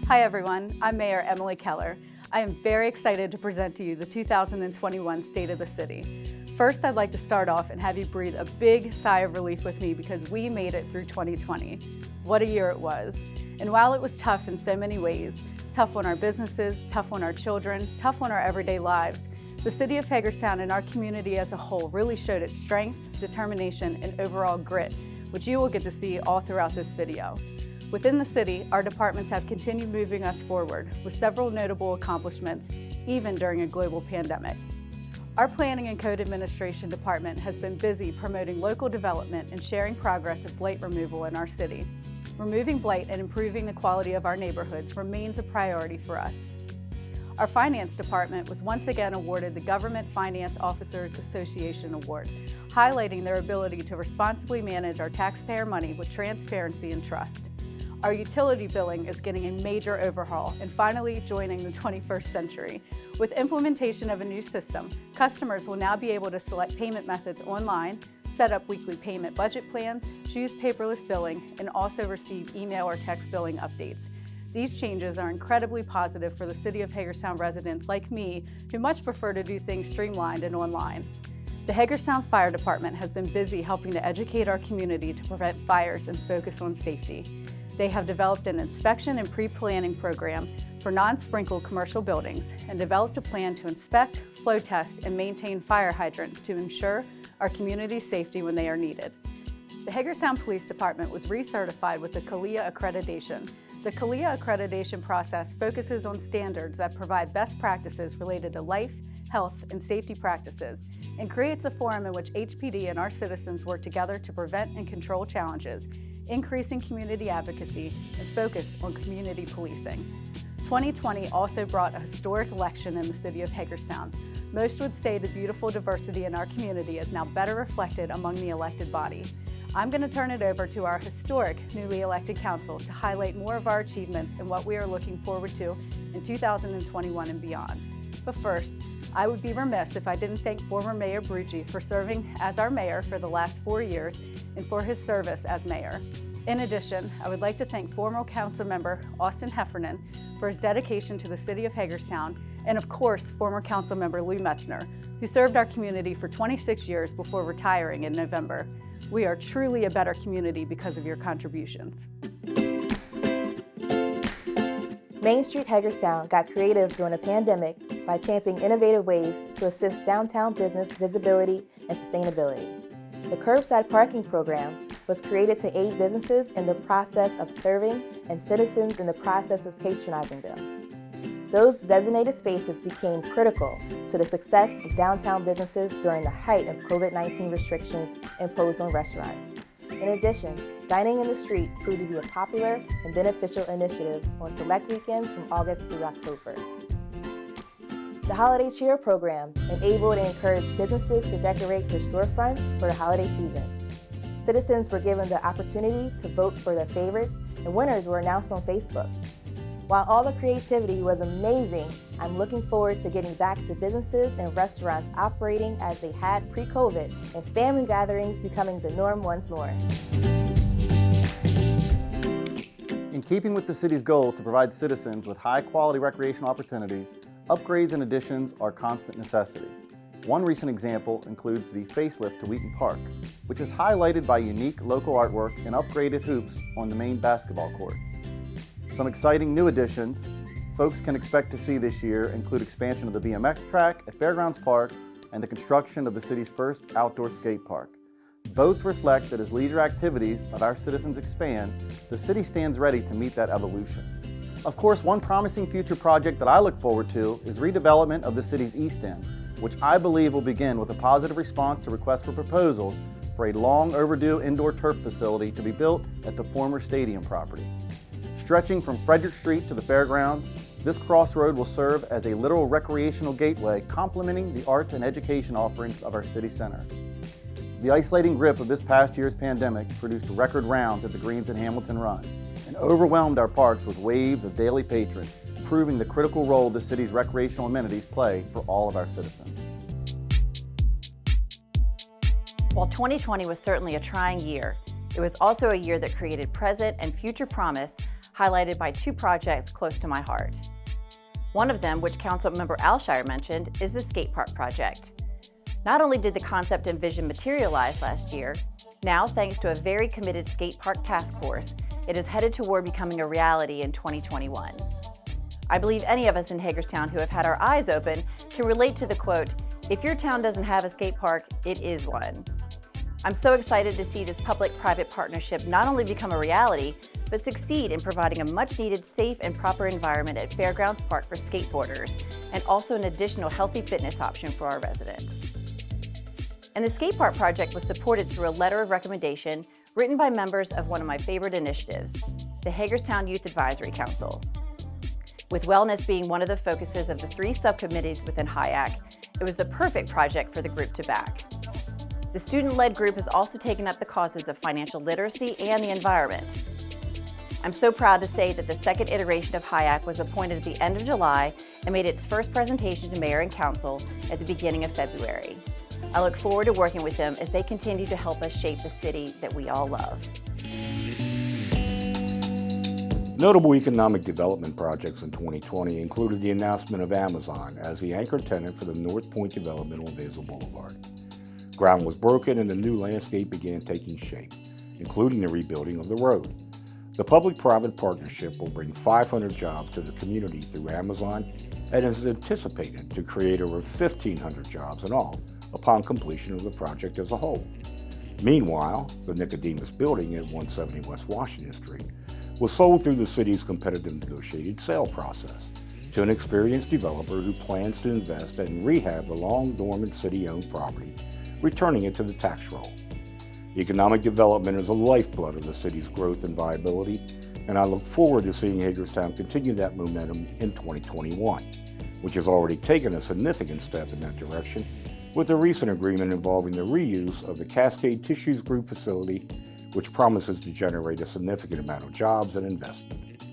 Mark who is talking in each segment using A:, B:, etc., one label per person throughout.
A: Hi everyone, I'm Mayor Emily Keller. I am very excited to present to you the 2021 State of the City. First, I'd like to start off and have you breathe a big sigh of relief with me because we made it through 2020. What a year it was. And while it was tough in so many ways, tough on our businesses, tough on our children, tough on our everyday lives, the City of Hagerstown and our community as a whole really showed its strength, determination, and overall grit, which you will get to see all throughout this video. Within the city, our departments have continued moving us forward with several notable accomplishments, even during a global pandemic. Our Planning and Code Administration Department has been busy promoting local development and sharing progress of blight removal in our city. Removing blight and improving the quality of our neighborhoods remains a priority for us. Our Finance Department was once again awarded the Government Finance Officers Association Award, highlighting their ability to responsibly manage our taxpayer money with transparency and trust. Our utility billing is getting a major overhaul and finally joining the 21st century. With implementation of a new system, customers will now be able to select payment methods online, set up weekly payment budget plans, choose paperless billing, and also receive email or text billing updates. These changes are incredibly positive for the City of Hagerstown residents like me who much prefer to do things streamlined and online. The Hagerstown Fire Department has been busy helping to educate our community to prevent fires and focus on safety. They have developed an inspection and pre-planning program for non-sprinkled commercial buildings and developed a plan to inspect, flow test, and maintain fire hydrants to ensure our community's safety when they are needed. The Hagerstown Police Department was recertified with the CALIA accreditation. The CALIA accreditation process focuses on standards that provide best practices related to life, health, and safety practices, and creates a forum in which HPD and our citizens work together to prevent and control challenges, increasing community advocacy, and focus on community policing. 2020 also brought a historic election in the City of Hagerstown. Most would say the beautiful diversity in our community is now better reflected among the elected body. I'm going to turn it over to our historic newly elected council to highlight more of our achievements and what we are looking forward to in 2021 and beyond. But first, I would be remiss if I didn't thank former Mayor Brucci for serving as our mayor for the last 4 years and for his service as mayor. In addition, I would like to thank former Councilmember Austin Heffernan for his dedication to the City of Hagerstown, and of course, former Councilmember Lou Metzner, who served our community for 26 years before retiring in November. We are truly a better community because of your contributions.
B: Main Street Hagerstown got creative during the pandemic by championing innovative ways to assist downtown business visibility and sustainability. The curbside parking program was created to aid businesses in the process of serving and citizens in the process of patronizing them. Those designated spaces became critical to the success of downtown businesses during the height of COVID-19 restrictions imposed on restaurants. In addition, dining in the street proved to be a popular and beneficial initiative on select weekends from August through October. The Holiday Cheer program enabled and encouraged businesses to decorate their storefronts for the holiday season. Citizens were given the opportunity to vote for their favorites, and winners were announced on Facebook. While all the creativity was amazing, I'm looking forward to getting back to businesses and restaurants operating as they had pre-COVID and family gatherings becoming the norm once more.
C: In keeping with the city's goal to provide citizens with high-quality recreational opportunities, upgrades and additions are a constant necessity. One recent example includes the facelift to Wheaton Park, which is highlighted by unique local artwork and upgraded hoops on the main basketball court. Some exciting new additions folks can expect to see this year include expansion of the BMX track at Fairgrounds Park and the construction of the city's first outdoor skate park. Both reflect that as leisure activities of our citizens expand, the city stands ready to meet that evolution. Of course, one promising future project that I look forward to is redevelopment of the city's East End, which I believe will begin with a positive response to requests for proposals for a long overdue indoor turf facility to be built at the former stadium property. Stretching from Frederick Street to the fairgrounds, this crossroad will serve as a literal recreational gateway complementing the arts and education offerings of our city center. The isolating grip of this past year's pandemic produced record rounds at the Greens and Hamilton Run and overwhelmed our parks with waves of daily patrons, proving the critical role the city's recreational amenities play for all of our citizens.
D: While 2020 was certainly a trying year, it was also a year that created present and future promise, highlighted by two projects close to my heart. One of them, which Councilmember Alshire mentioned, is the skate park project. Not only did the concept and vision materialize last year, now thanks to a very committed skate park task force, it is headed toward becoming a reality in 2021. I believe any of us in Hagerstown who have had our eyes open can relate to the quote, "If your town doesn't have a skate park, it is one." I'm so excited to see this public-private partnership not only become a reality, but succeed in providing a much-needed safe and proper environment at Fairgrounds Park for skateboarders, and also an additional healthy fitness option for our residents. And the skate park project was supported through a letter of recommendation written by members of one of my favorite initiatives, the Hagerstown Youth Advisory Council. With wellness being one of the focuses of the 3 subcommittees within HIAC, it was the perfect project for the group to back. The student-led group has also taken up the causes of financial literacy and the environment. I'm so proud to say that the second iteration of HIAC was appointed at the end of July and made its first presentation to Mayor and Council at the beginning of February. I look forward to working with them as they continue to help us shape the city that we all love.
E: Notable economic development projects in 2020 included the announcement of Amazon as the anchor tenant for the North Point development on Vail Boulevard. Ground was broken and a new landscape began taking shape, including the rebuilding of the road. The public-private partnership will bring 500 jobs to the community through Amazon and is anticipated to create over 1,500 jobs in all upon completion of the project as a whole. Meanwhile, the Nicodemus building at 170 West Washington Street was sold through the city's competitive negotiated sale process to an experienced developer who plans to invest and rehab the long-dormant city-owned property, returning it to the tax roll. Economic development is the lifeblood of the city's growth and viability, and I look forward to seeing Hagerstown continue that momentum in 2021, which has already taken a significant step in that direction with a recent agreement involving the reuse of the Cascade Tissues Group facility, which promises to generate a significant amount of jobs and investment.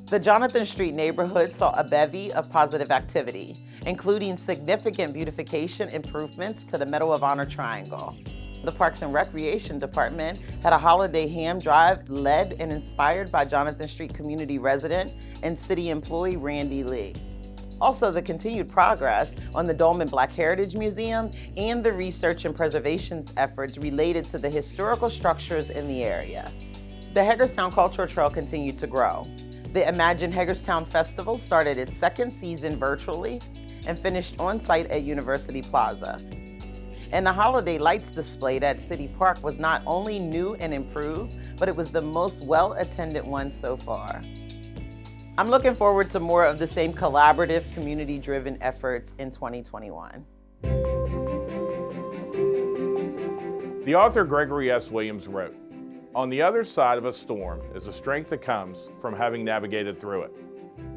F: The Jonathan Street neighborhood saw a bevy of positive activity, including significant beautification improvements to the Medal of Honor Triangle. The Parks and Recreation Department had a holiday ham drive led and inspired by Jonathan Street community resident and city employee Randy Lee. Also, the continued progress on the Dolman Black Heritage Museum and the research and preservation efforts related to the historical structures in the area. The Hagerstown Cultural Trail continued to grow. The Imagine Hagerstown Festival started its second season virtually and finished on site at University Plaza. And the holiday lights displayed at City Park was not only new and improved, but it was the most well-attended one so far. I'm looking forward to more of the same collaborative, community-driven efforts in 2021.
G: The author Gregory S. Williams wrote, "On the other side of a storm is the strength that comes from having navigated through it.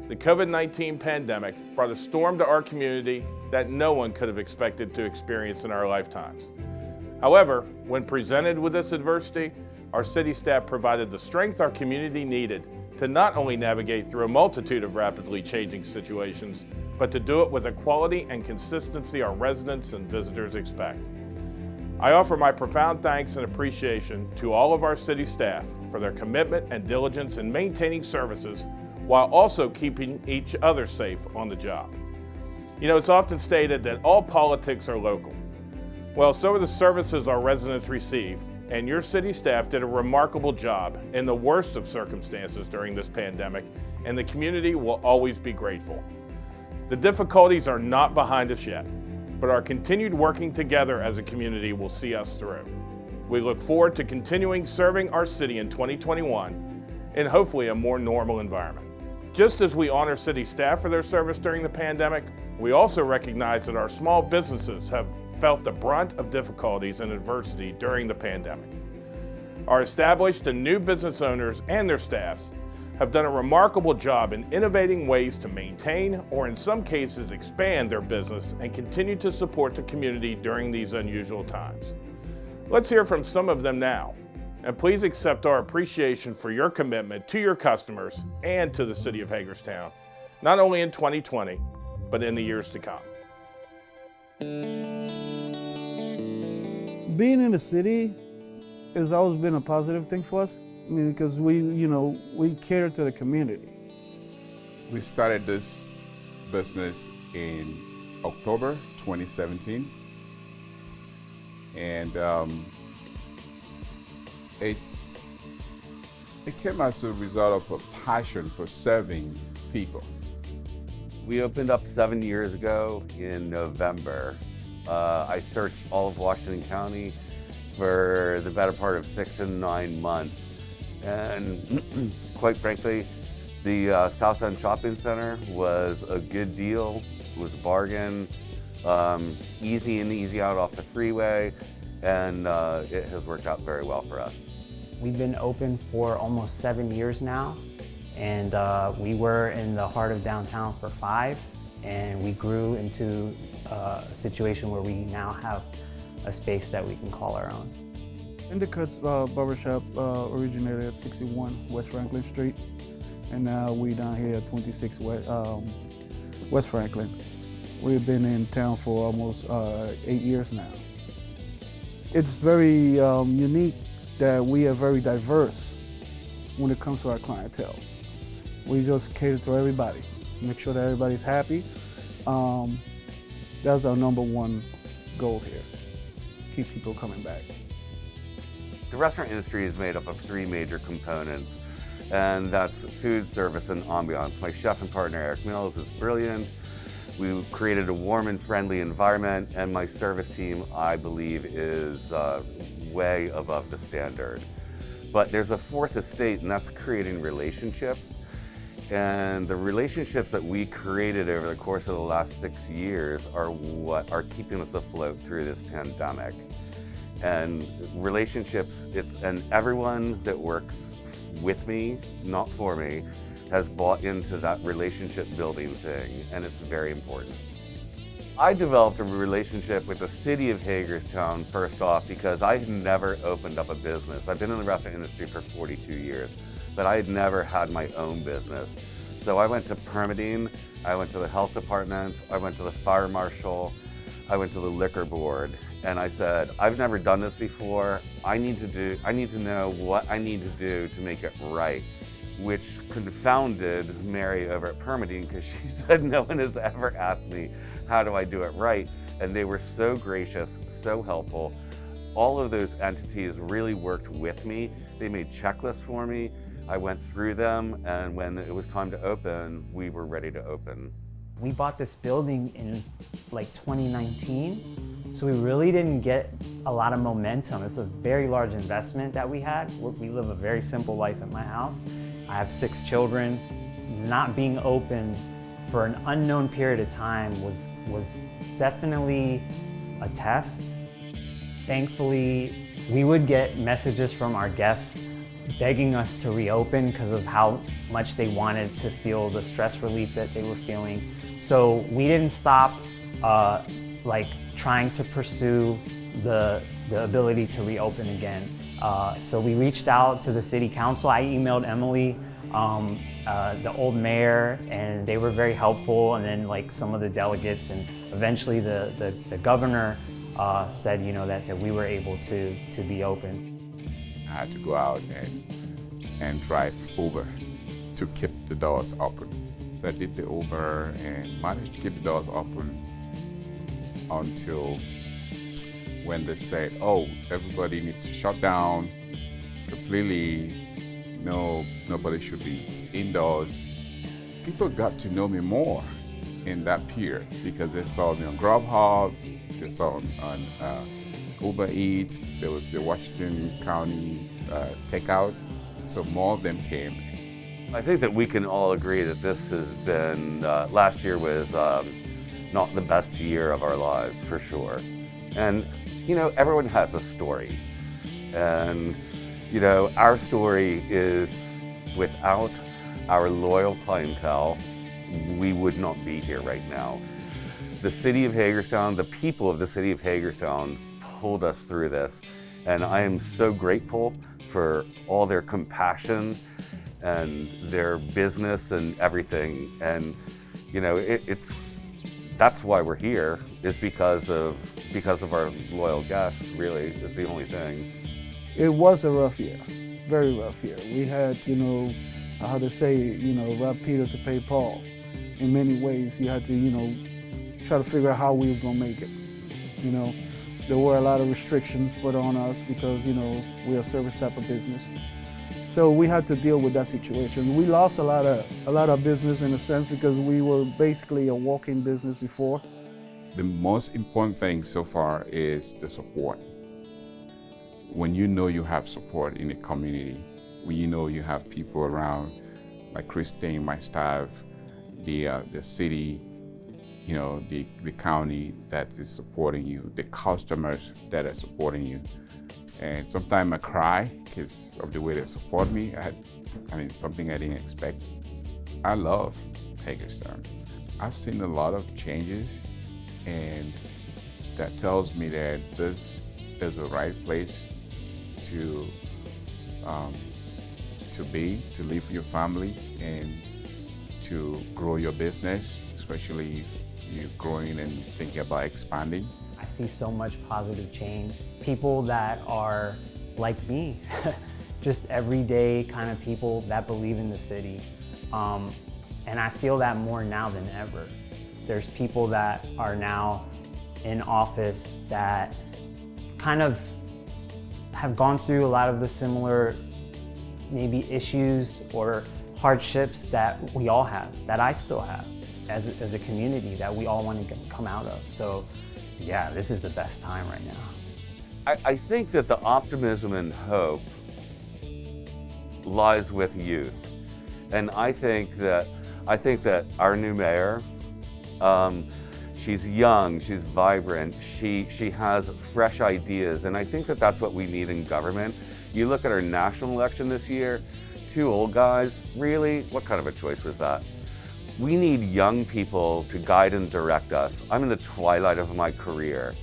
G: The COVID-19 pandemic brought a storm to our community that no one could have expected to experience in our lifetimes. However, when presented with this adversity, our city staff provided the strength our community needed to not only navigate through a multitude of rapidly changing situations, but to do it with a quality and consistency our residents and visitors expect. I offer my profound thanks and appreciation to all of our city staff for their commitment and diligence in maintaining services while also keeping each other safe on the job. You know, it's often stated that all politics are local. Well, so are the services our residents receive, and your city staff did a remarkable job in the worst of circumstances during this pandemic, and the community will always be grateful. The difficulties are not behind us yet, but our continued working together as a community will see us through. We look forward to continuing serving our city in 2021 in hopefully a more normal environment. Just as we honor city staff for their service during the pandemic, we also recognize that our small businesses have felt the brunt of difficulties and adversity during the pandemic. Our established and new business owners and their staffs have done a remarkable job in innovating ways to maintain or in some cases expand their business and continue to support the community during these unusual times. Let's hear from some of them now, and please accept our appreciation for your commitment to your customers and to the City of Hagerstown, not only in 2020, but in the years to come.
H: Being in the city has always been a positive thing for us. I mean, because we cater to the community.
I: We started this business in October 2017, and it came as a result of a passion for serving people.
J: We opened up 7 years ago in November. I searched all of Washington County for the better part of 6 to 9 months. And quite frankly, the South End Shopping Center was a good deal. It was a bargain, easy in, easy out off the freeway, and it has worked out very well for us.
K: We've been open for almost 7 years now, and we were in the heart of downtown for 5, and we grew into a situation where we now have a space that we can call our own.
H: Indica's Barbershop originated at 61 West Franklin Street, and now we down here at 26 West Franklin. We've been in town for almost 8 years now. It's very unique that we are very diverse when it comes to our clientele. We just cater to everybody, make sure that everybody's happy. That's our #1 goal here, keep people coming back.
J: The restaurant industry is made up of 3 major components, and that's food, service, and ambiance. My chef and partner, Eric Mills, is brilliant. We've created a warm and friendly environment, and my service team, I believe, is way above the standard. But there's a 4th estate, and that's creating relationships. And the relationships that we created over the course of the last 6 years are what are keeping us afloat through this pandemic. And relationships, and everyone that works with me, not for me, has bought into that relationship building thing, and it's very important. I developed a relationship with the city of Hagerstown first off because I had never opened up a business. I've been in the restaurant industry for 42 years, but I had never had my own business. So I went to permitting, I went to the health department, I went to the fire marshal, I went to the liquor board, and I said, I've never done this before. I need to know what I need to do to make it right, which confounded Mary over at permitting because she said no one has ever asked me how do I do it right, and they were so gracious, so helpful. All of those entities really worked with me. They made checklists for me. I went through them, and when it was time to open, we were ready to open.
K: We bought this building in like 2019, so we really didn't get a lot of momentum. It's a very large investment that we had. We live a very simple life at my house. I have 6 children. Not being open for an unknown period of time was definitely a test. Thankfully, we would get messages from our guests begging us to reopen because of how much they wanted to feel the stress relief that they were feeling. So we didn't stop trying to pursue the ability to reopen again. So we reached out to the city council. I emailed Emily, the old mayor, and they were very helpful, and then some of the delegates, and eventually the governor said that we were able to be open.
I: I had to go out and drive Uber to keep the doors open. So I did the Uber and managed to keep the doors open until when they said, oh, everybody needs to shut down completely, nobody should be indoors. People got to know me more in that period because they saw me on Grubhub, they saw me on Uber Eats, there was the Washington County takeout, so more of them came.
J: I think that we can all agree that this has been, last year was not the best year of our lives, for sure. And, everyone has a story. And, our story is without our loyal clientele, we would not be here right now. The city of Hagerstown, the people of the city of Hagerstown pulled us through this. And I am so grateful for all their compassion and their business and everything. And, that's why we're here, is because of our loyal guests, really, is the only thing.
H: It was a rough year. very rough here. We had, how to say, rob Peter to pay Paul. In many ways, you had to, try to figure out how we was gonna make it. There were a lot of restrictions put on us because, we're a service type of business. So we had to deal with that situation. We lost a lot of business in a sense because we were basically a walk-in business before.
I: The most important thing so far is the support. When you know you have support in a community, when you know you have people around, like Christine, my staff, the city, the county that is supporting you, the customers that are supporting you. And sometimes I cry because of the way they support me. Something I didn't expect. I love Hagerstown. I've seen a lot of changes, and that tells me that this is the right place to live with your family and to grow your business, especially if you're growing and thinking about expanding.
K: I see so much positive change. People that are like me, just everyday kind of people that believe in the city. And I feel that more now than ever. There's people that are now in office that kind of have gone through a lot of the similar maybe issues or hardships that we all have, that I still have as a community, that we all want to come out of. So yeah, this is the best time right now.
J: I think that the optimism and hope lies with youth. And I think that our new mayor, she's young, she's vibrant, she has fresh ideas, and I think that that's what we need in government. You look at our national election this year, 2 old guys, really, what kind of a choice was that? We need young people to guide and direct us. I'm in the twilight of my career,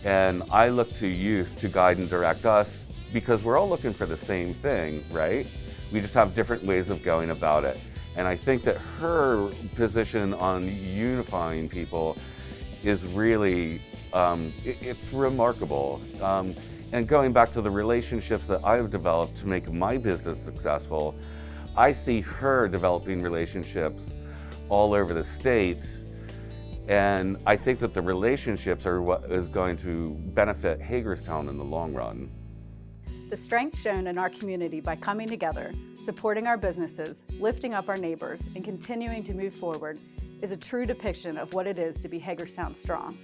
J: and I look to youth to guide and direct us because we're all looking for the same thing, right? We just have different ways of going about it. And I think that her position on unifying people is really, it's remarkable. And going back to the relationships that I've developed to make my business successful, I see her developing relationships all over the state. And I think that the relationships are what is going to benefit Hagerstown in the long run.
A: The strength shown in our community by coming together, supporting our businesses, lifting up our neighbors, and continuing to move forward is a true depiction of what it is to be Hagerstown strong.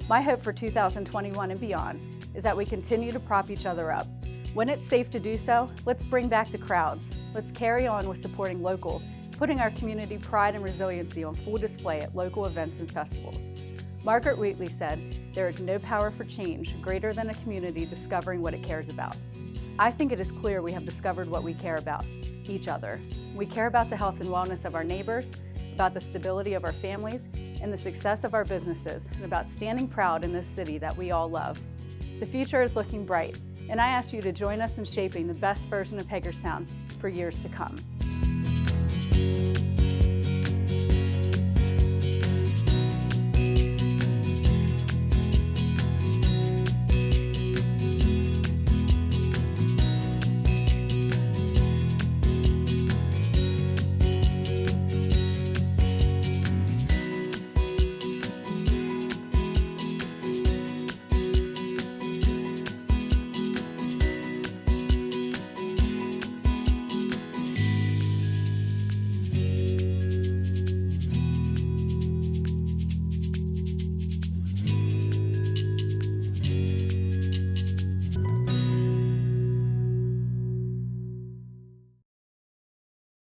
A: My hope for 2021 and beyond is that we continue to prop each other up. When it's safe to do so, let's bring back the crowds. Let's carry on with supporting local, putting our community pride and resiliency on full display at local events and festivals. Margaret Wheatley said, "There is no power for change greater than a community discovering what it cares about." I think it is clear we have discovered what we care about, each other. We care about the health and wellness of our neighbors, about the stability of our families, and the success of our businesses, and about standing proud in this city that we all love. The future is looking bright, and I ask you to join us in shaping the best version of Hagerstown for years to come.